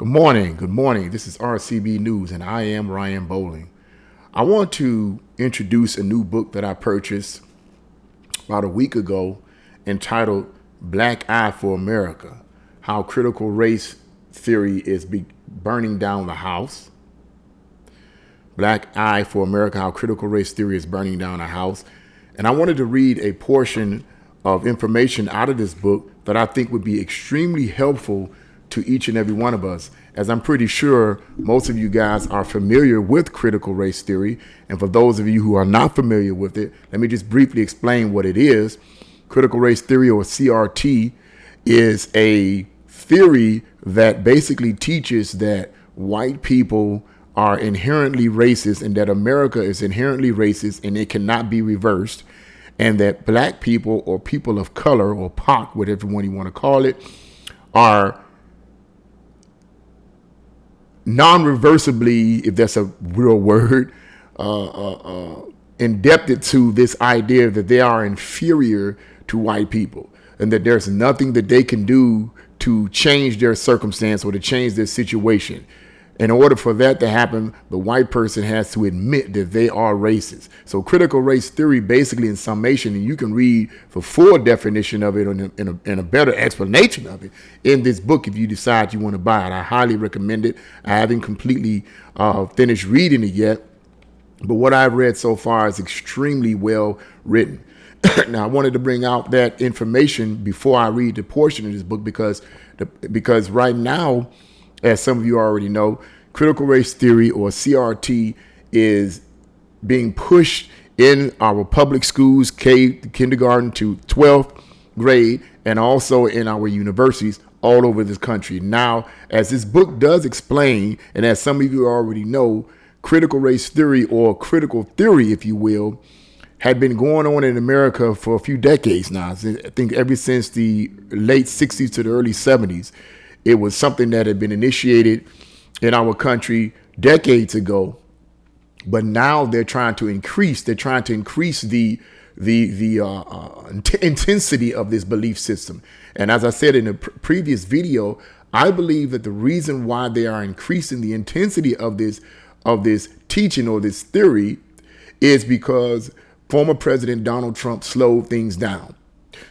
Good morning. Good morning. This is RCB News, and I am Ryan Bowling. I want to introduce a new book that I purchased about a week ago entitled Black Eye for America, How Critical Race Theory is Burning Down the House. Black Eye for America, How Critical Race Theory is Burning Down the House. And I wanted to read a portion of information out of this book that I think would be extremely helpful to each and every one of us, as I'm pretty sure most of you guys are familiar with critical race theory. And for those of you who are not familiar with it, let me just briefly explain what it is. Critical race theory, or CRT, is a theory that basically teaches that white people are inherently racist and that America is inherently racist and it cannot be reversed, and that black people or people of color, or POC, whatever one you want to call it, are non-reversibly, if that's a real word, indebted to this idea that they are inferior to white people and that there's nothing that they can do to change their circumstance or to change their situation. In order for that to happen, the white person has to admit that they are racist. So critical race theory, basically in summation, and you can read the full definition of it and a better explanation of it in this book if you decide you want to buy it. I highly recommend it. I haven't completely finished reading it yet, but what I've read so far is extremely well written. Now, I wanted to bring out that information before I read the portion of this book because right now, as some of you already know, critical race theory, or CRT, is being pushed in our public schools, kindergarten to 12th grade, and also in our universities all over this country. Now, as this book does explain, and as some of you already know, critical race theory, or critical theory, if you will, had been going on in America for a few decades now. I think ever since the late 60s to the early 70s. It was something that had been initiated in our country decades ago, but now they're trying to increase. They're trying to increase the intensity of this belief system. And as I said in a previous video, I believe that the reason why they are increasing the intensity of this teaching or this theory is because former President Donald Trump slowed things down.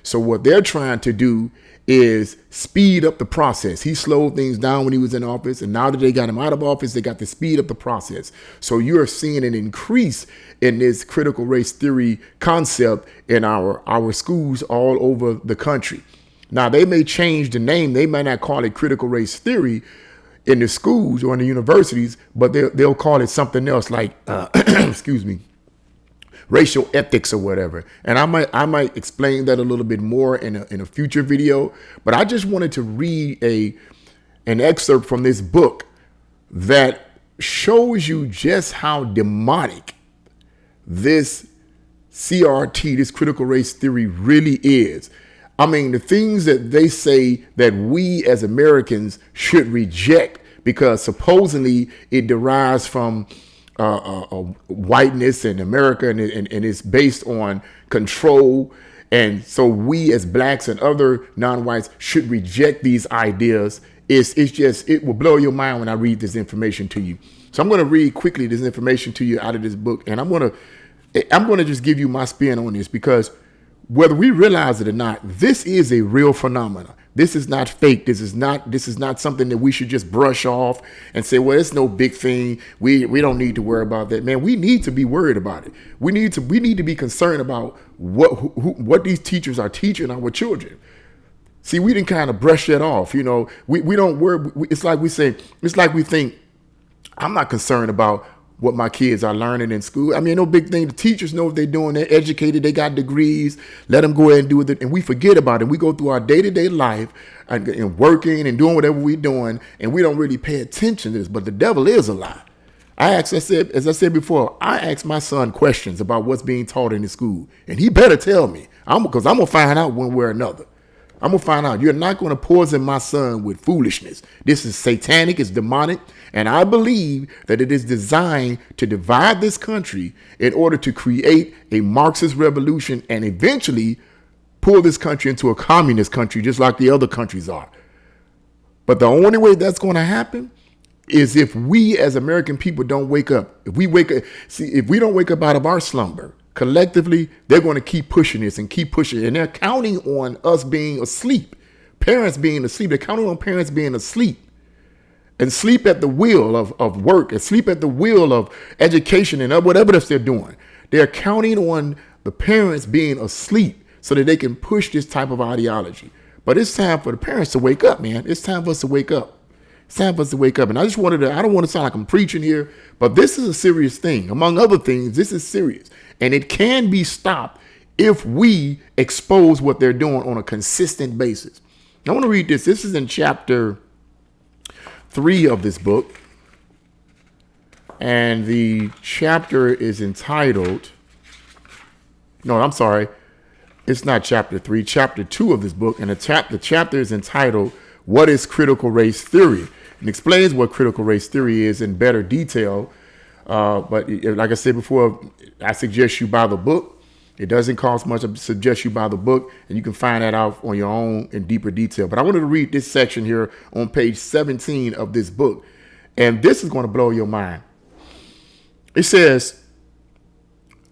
So what they're trying to do is speed up the process. He slowed things down when he was in office, and now that they got him out of office, they got to speed up the process. So you're seeing an increase in this critical race theory concept in our schools all over the country. Now, they may change the name. They might not call it critical race theory in the schools or in the universities, but they'll call it something else like, excuse me, racial ethics or whatever. And I might explain that a little bit more in a future video, but I just wanted to read an excerpt from this book that shows you just how demonic this CRT, this critical race theory, really is. I mean, the things that they say that we as Americans should reject because supposedly it derives from whiteness in America, and it's based on control. And so we as blacks and other non-whites should reject these ideas. It will blow your mind when I read this information to you. So I'm going to read quickly this information to you out of this book, and I'm going to just give you my spin on this, because whether we realize it or not, this is a real phenomenon. This is not fake. This is not something that we should just brush off and say, well, it's no big thing. We don't need to worry about that. Man, we need to be worried about it. We need to be concerned about what these teachers are teaching our children. See, we didn't kind of brush that off. You know, we don't worry. It's like we think, I'm not concerned about what my kids are learning in school. I mean, no big thing. The teachers know what they're doing. They're educated. They got degrees. Let them go ahead and do it. And we forget about it. We go through our day-to-day life and working and doing whatever we're doing, and we don't really pay attention to this. But the devil is a lie. As I said before, I ask my son questions about what's being taught in the school, and he better tell me, because I'm going to find out one way or another. I'm going to find out. You're not going to poison my son with foolishness. This is satanic. It's demonic. And I believe that it is designed to divide this country in order to create a Marxist revolution and eventually pull this country into a communist country, just like the other countries are. But the only way that's going to happen is if we as American people don't wake up. If we don't wake up out of our slumber, collectively, they're going to keep pushing this and keep pushing it. And they're counting on us being asleep, parents being asleep. They're counting on parents being asleep and sleep at the wheel of work and sleep at the wheel of education and whatever else they're doing. They're counting on the parents being asleep so that they can push this type of ideology. But it's time for the parents to wake up, man. It's time for us to wake up. It's time for us to wake up. And I don't want to sound like I'm preaching here, but this is a serious thing. Among other things, this is serious. And it can be stopped if we expose what they're doing on a consistent basis. I want to read this. This is in chapter 3 of this book. And the chapter is entitled, no, I'm sorry. It's not chapter 3, chapter 2 of this book. And the chapter is entitled, What is Critical Race Theory? And explains what critical race theory is in better detail. But like I said before, I suggest you buy the book. It doesn't cost much. I suggest you buy the book, and you can find that out on your own in deeper detail. But I wanted to read this section here on page 17 of this book. And this is going to blow your mind. It says,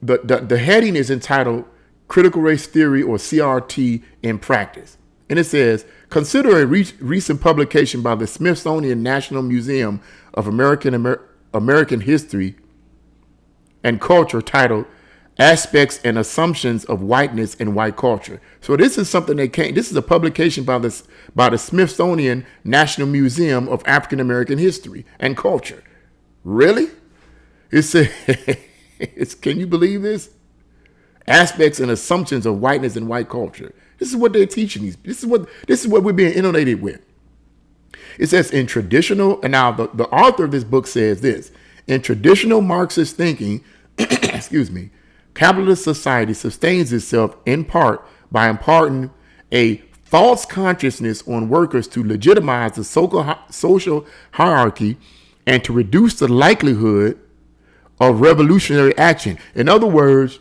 the heading is entitled Critical Race Theory, or CRT, in Practice. And it says, consider a recent publication by the Smithsonian National Museum of American History and Culture titled Aspects and Assumptions of Whiteness and White Culture. So this is something this is a publication by the Smithsonian National Museum of African American History and Culture. Really? It says, can you believe this? Aspects and Assumptions of Whiteness and White Culture. This is what they're teaching. This is what we're being inundated with. It says in traditional, and now the author of this book says this, in traditional Marxist thinking, excuse me, capitalist society sustains itself in part by imparting a false consciousness on workers to legitimize the social hierarchy and to reduce the likelihood of revolutionary action. In other words,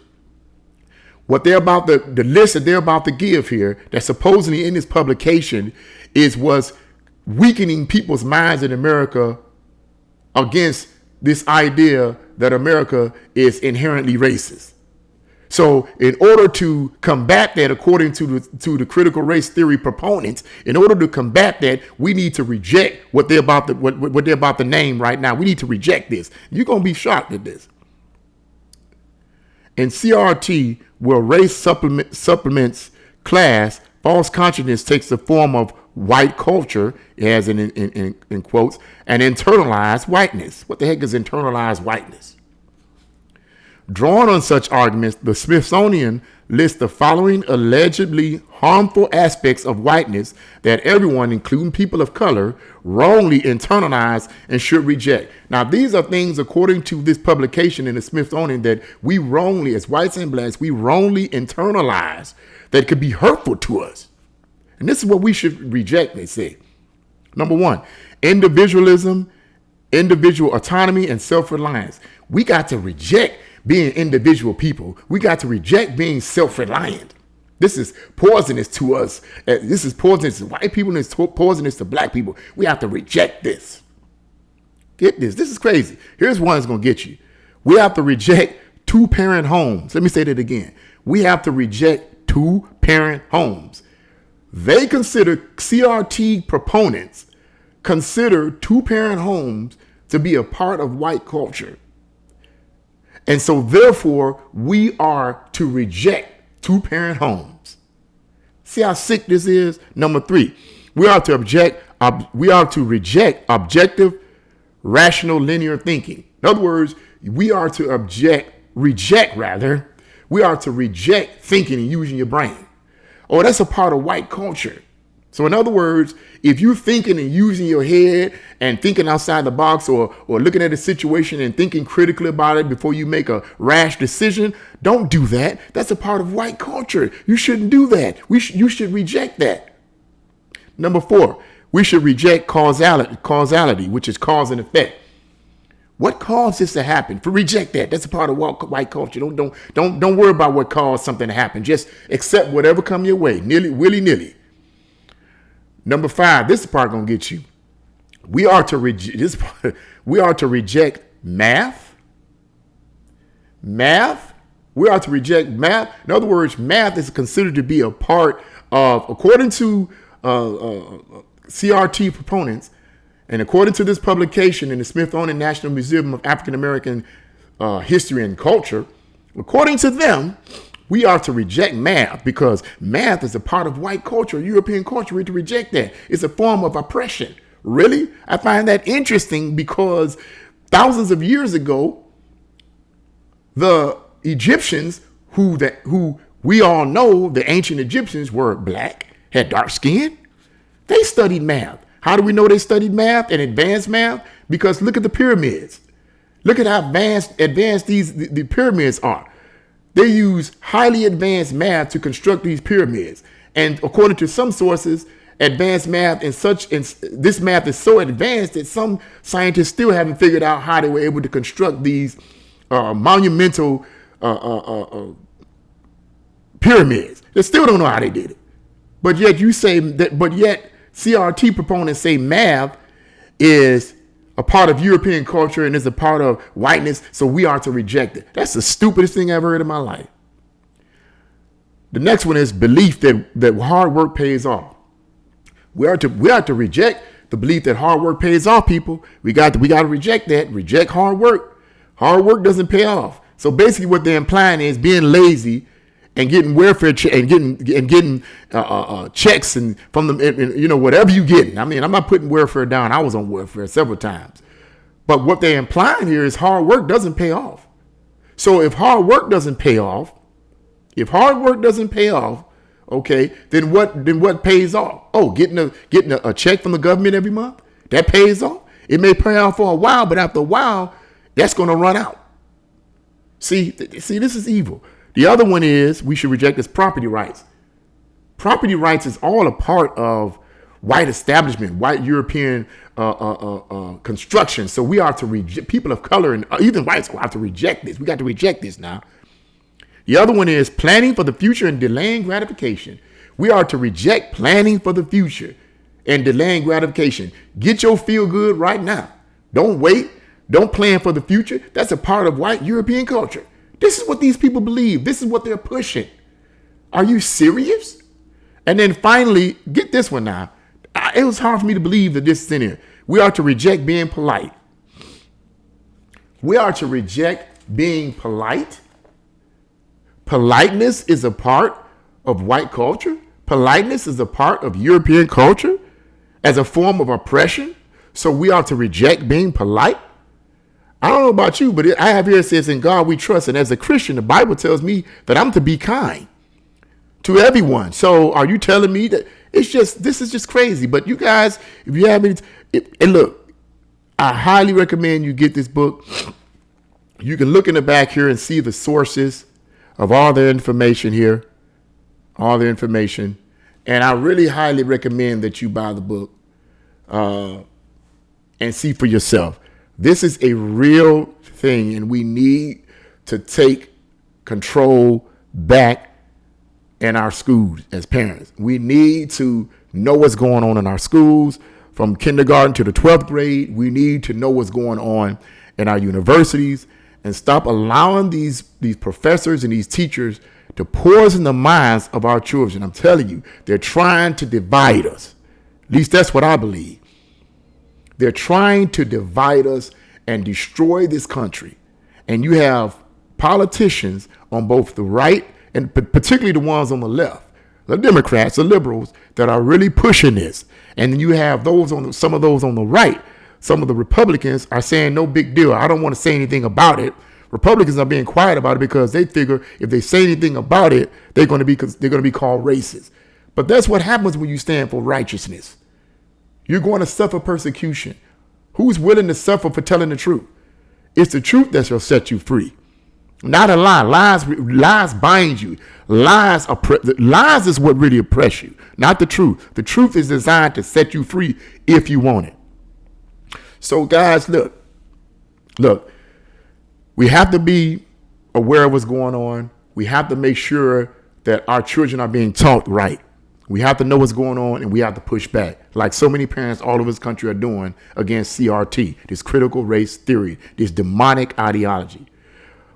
what they're about the list that they're about to give here, that supposedly in this publication was weakening people's minds in America against this idea that America is inherently racist. So in order to combat that, according to the critical race theory proponents, in order to combat that, we need to reject what they're about to name right now. We need to reject this. You're going to be shocked at this. In CRT, where race supplements class, false consciousness takes the form of white culture, as in quotes, and internalized whiteness. What the heck is internalized whiteness? Drawn on such arguments, the Smithsonian lists the following allegedly harmful aspects of whiteness that everyone, including people of color, wrongly internalize and should reject. Now, these are things, according to this publication in the Smithsonian, that we wrongly, as whites and blacks, we wrongly internalize that could be hurtful to us. And this is what we should reject, they say. Number 1, individualism, individual autonomy, and self-reliance. We got to reject being individual people. We got to reject being self-reliant. This is poisonous to us. This is poisonous to white people, and it's poisonous to black people. We have to reject this. Get this. This is crazy. Here's one that's going to get you. We have to reject two-parent homes. Let me say that again. We have to reject two-parent homes. They consider, CRT proponents consider two-parent homes to be a part of white culture. And so therefore, we are to reject two-parent homes. See how sick this is? Number 3, we are to reject objective, rational, linear thinking. In other words, we are to reject thinking and using your brain. Oh, that's a part of white culture. So in other words, if you're thinking and using your head and thinking outside the box, or looking at a situation and thinking critically about it before you make a rash decision, don't do that. That's a part of white culture. You shouldn't do that. You should reject that. Number 4, we should reject causality, which is cause and effect. What caused this to happen? Reject that. That's a part of white culture. Don't worry about what caused something to happen. Just accept whatever come your way, willy-nilly. Number 5, this part gonna get you. We are to we are to reject math. Math. We are to reject math. In other words, math is considered to be a part of, according to CRT proponents, and according to this publication in the Smithsonian National Museum of African American History and Culture, according to them, we are to reject math because math is a part of white culture, European culture. We're to reject that. It's a form of oppression. Really? I find that interesting because thousands of years ago, the Egyptians, who we all know, the ancient Egyptians were black, had dark skin. They studied math. How do we know they studied math and advanced math? Because look at the pyramids. Look at how advanced the pyramids are. They use highly advanced math to construct these pyramids. And according to some sources, advanced math this math is so advanced that some scientists still haven't figured out how they were able to construct these monumental pyramids. They still don't know how they did it. But yet CRT proponents say math is a part of European culture and is a part of whiteness, so we are to reject it. That's the stupidest thing I've ever heard in my life. The next one is belief that hard work pays off. We are to reject the belief that hard work pays off, people. We got to reject that. Reject hard work. Hard work doesn't pay off. So basically what they're implying is being lazy and getting welfare and getting checks and from them, and whatever you get. I mean, I'm not putting welfare down. I was on welfare several times. But what they're implying here is hard work doesn't pay off. So if hard work doesn't pay off, okay, then what pays off? Oh, getting a check from the government every month? That pays off? It may pay off for a while, but after a while, that's going to run out. See, this is evil. The other one is we should reject is property rights. Property rights is all a part of white establishment, white European construction. So we are to reject, people of color and even whites will have to reject this. We got to reject this now. The other one is planning for the future and delaying gratification. We are to reject planning for the future and delaying gratification. Get your feel good right now. Don't wait. Don't plan for the future. That's a part of white European culture. This is what these people believe. This is what they're pushing. Are you serious? And then finally, get this one now. It was hard for me to believe that this is in here. We are to reject being polite. We are to reject being polite. Politeness is a part of white culture. Politeness is a part of European culture as a form of oppression. So we are to reject being polite. I don't know about you, but I have here it says, in God we trust. And as a Christian, the Bible tells me that I'm to be kind to everyone. So are you telling me that this is just crazy? But you guys, if you have any, and look, I highly recommend you get this book. You can look in the back here and see the sources of all their information here, all their information. And I really highly recommend that you buy the book and see for yourself. This is a real thing, and we need to take control back in our schools as parents. We need to know what's going on in our schools from kindergarten to the 12th grade. We need to know what's going on in our universities and stop allowing these professors and these teachers to poison the minds of our children. I'm telling you, they're trying to divide us. At least that's what I believe. They're trying to divide us and destroy this country. And you have politicians on both the right and particularly the ones on the left, the Democrats, the liberals, that are really pushing this. And then you have some of those on the right. Some of the Republicans are saying no big deal. I don't want to say anything about it. Republicans are being quiet about it because they figure if they say anything about it, they're going to be called racist. But that's what happens when you stand for righteousness. You're going to suffer persecution. Who's willing to suffer for telling the truth? It's the truth that shall set you free. Not a lie. Lies bind you. Lies is what really oppress you, not the truth. The truth is designed to set you free if you want it. So guys, look, we have to be aware of what's going on. We have to make sure that our children are being taught right. We have to know what's going on, and we have to push back, like so many parents all over this country are doing against CRT, this critical race theory, this demonic ideology.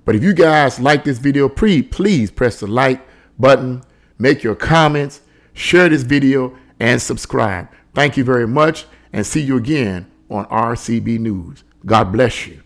But if you guys like this video, please press the like button, make your comments, share this video, and subscribe. Thank you very much, and see you again on RCB News. God bless you.